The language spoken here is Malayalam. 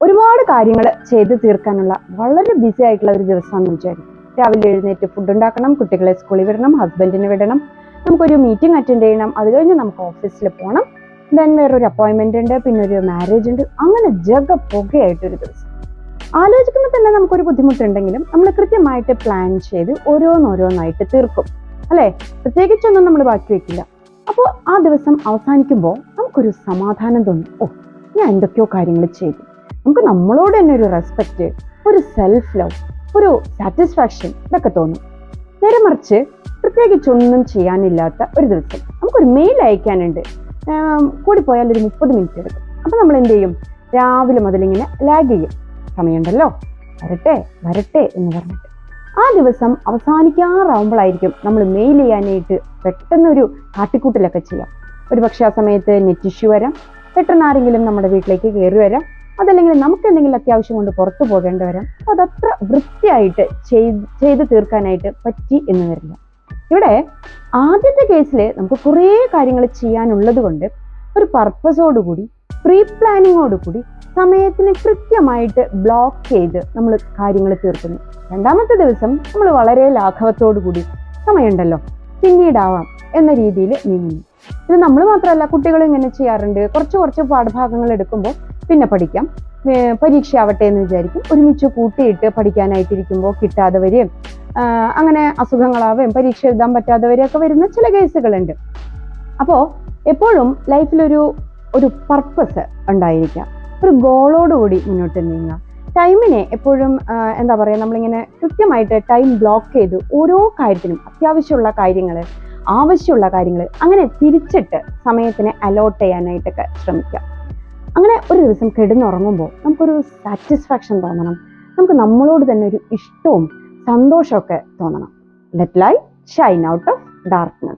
ഒരുപാട് കാര്യങ്ങൾ ചെയ്ത് തീർക്കാനുള്ള വളരെ ബിസി ആയിട്ടുള്ള ഒരു ദിവസമാണെന്ന് വിചാരിക്കും. രാവിലെ എഴുന്നേറ്റ് ഫുഡ് ഉണ്ടാക്കണം, കുട്ടികളെ സ്കൂളിൽ വിടണം, ഹസ്ബൻഡിനെ വിടണം, നമുക്കൊരു മീറ്റിംഗ് അറ്റൻഡ് ചെയ്യണം, അത് കഴിഞ്ഞ് നമുക്ക് ഓഫീസിൽ പോകണം, ദെൻ വേറൊരു അപ്പോയിൻമെന്റ് ഉണ്ട്, പിന്നെ ഒരു മാരേജ് ഉണ്ട്. അങ്ങനെ പുകയായിട്ടൊരു ദിവസം. ആലോചിക്കുമ്പോൾ തന്നെ നമുക്കൊരു ബുദ്ധിമുട്ടുണ്ടെങ്കിലും നമ്മൾ കൃത്യമായിട്ട് പ്ലാൻ ചെയ്ത് ഓരോന്നോരോന്നായിട്ട് തീർക്കും അല്ലേ? പ്രത്യേകിച്ചൊന്നും നമ്മൾ ബാക്കി വെക്കില്ല. അപ്പോൾ ആ ദിവസം അവസാനിക്കുമ്പോൾ നമുക്കൊരു സമാധാനം തോന്നും. ഞാൻ എന്തൊക്കെയോ കാര്യങ്ങൾ ചെയ്തു. നമുക്ക് നമ്മളോട് തന്നെ ഒരു റെസ്പെക്റ്റ്, ഒരു സെൽഫ് ലവ്, ഒരു സാറ്റിസ്ഫാക്ഷൻ ഇതൊക്കെ തോന്നും. നേരെ മറിച്ച് പ്രത്യേകിച്ചൊന്നും ചെയ്യാനില്ലാത്ത ഒരു ദിവസം നമുക്കൊരു മെയിൽ അയക്കാനുണ്ട്, കൂടിപ്പോയാൽ ഒരു 30 മിനിറ്റ് എടുക്കും. അപ്പം നമ്മൾ എന്ത് ചെയ്യും? രാവിലെ മുതൽ ഇങ്ങനെ ലാഗ് ചെയ്യും. സമയമുണ്ടല്ലോ, വരട്ടെ എന്ന് പറഞ്ഞിട്ട് ആ ദിവസം അവസാനിക്കാറാവുമ്പോഴായിരിക്കും നമ്മൾ മെയിൽ ചെയ്യാനായിട്ട് പെട്ടെന്നൊരു കാട്ടിക്കൂട്ടിലൊക്കെ ചെയ്യാം. ഒരു പക്ഷേ ആ സമയത്ത് നെറ്റ് ഇഷ്യൂ വരാം, പെട്ടെന്ന് ആരെങ്കിലും നമ്മുടെ വീട്ടിലേക്ക് കയറി വരാം, അതല്ലെങ്കിൽ നമുക്ക് എന്തെങ്കിലും അത്യാവശ്യം കൊണ്ട് പുറത്തു പോകേണ്ടി വരാം. അതത്ര വൃത്തിയായിട്ട് ചെയ്ത് തീർക്കാനായിട്ട് പറ്റി എന്ന് വരില്ല. ഇവിടെ ആദ്യത്തെ കേസിൽ നമുക്ക് കുറേ കാര്യങ്ങൾ ചെയ്യാനുള്ളത് കൊണ്ട് ഒരു പർപ്പസോടുകൂടി, പ്രീ പ്ലാനിങ്ങോടുകൂടി സമയത്തിന് കൃത്യമായിട്ട് ബ്ലോക്ക് ചെയ്ത് നമ്മൾ കാര്യങ്ങൾ തീർക്കുന്നു. രണ്ടാമത്തെ ദിവസം നമ്മൾ വളരെ ലാഘവത്തോടു കൂടി സമയമുണ്ടല്ലോ പിന്നീടാവാം എന്ന രീതിയിൽ നീങ്ങുന്നു. ഇത് നമ്മൾ മാത്രമല്ല, കുട്ടികളും ഇങ്ങനെ ചെയ്യാറുണ്ട്. കുറച്ച് പാഠഭാഗങ്ങൾ എടുക്കുമ്പോൾ പിന്നെ പഠിക്കാം, പരീക്ഷ ആവട്ടെ എന്ന് വിചാരിക്കും. ഒരുമിച്ച് കൂട്ടിയിട്ട് പഠിക്കാനായിട്ടിരിക്കുമ്പോൾ കിട്ടാതെ വരെയും അങ്ങനെ അസുഖങ്ങളാവുകയും പരീക്ഷ എഴുതാൻ പറ്റാതെ വരെയൊക്കെ വരുന്ന ചില കേസുകളുണ്ട്. അപ്പോൾ എപ്പോഴും ലൈഫിലൊരു പർപ്പസ് ഉണ്ടായിരിക്കാം, ഒരു ഗോളോടുകൂടി മുന്നോട്ട് നീങ്ങുക. ടൈമിനെ എപ്പോഴും എന്താ പറയുക, നമ്മളിങ്ങനെ കൃത്യമായിട്ട് ടൈം ബ്ലോക്ക് ചെയ്ത് ഓരോ കാര്യത്തിനും അത്യാവശ്യമുള്ള കാര്യങ്ങൾ അങ്ങനെ തിരിച്ചിട്ട് സമയത്തിനെ അലോട്ട് ചെയ്യാനായിട്ടൊക്കെ ശ്രമിക്കുക. അങ്ങനെ ഒരു ദിവസം കിടന്നുറങ്ങുമ്പോൾ നമുക്കൊരു സാറ്റിസ്ഫാക്ഷൻ തോന്നണം, നമുക്ക് നമ്മളോട് തന്നെ ഒരു ഇഷ്ടവും സന്തോഷമൊക്കെ തോന്നണം. Let light Shine out of darkness.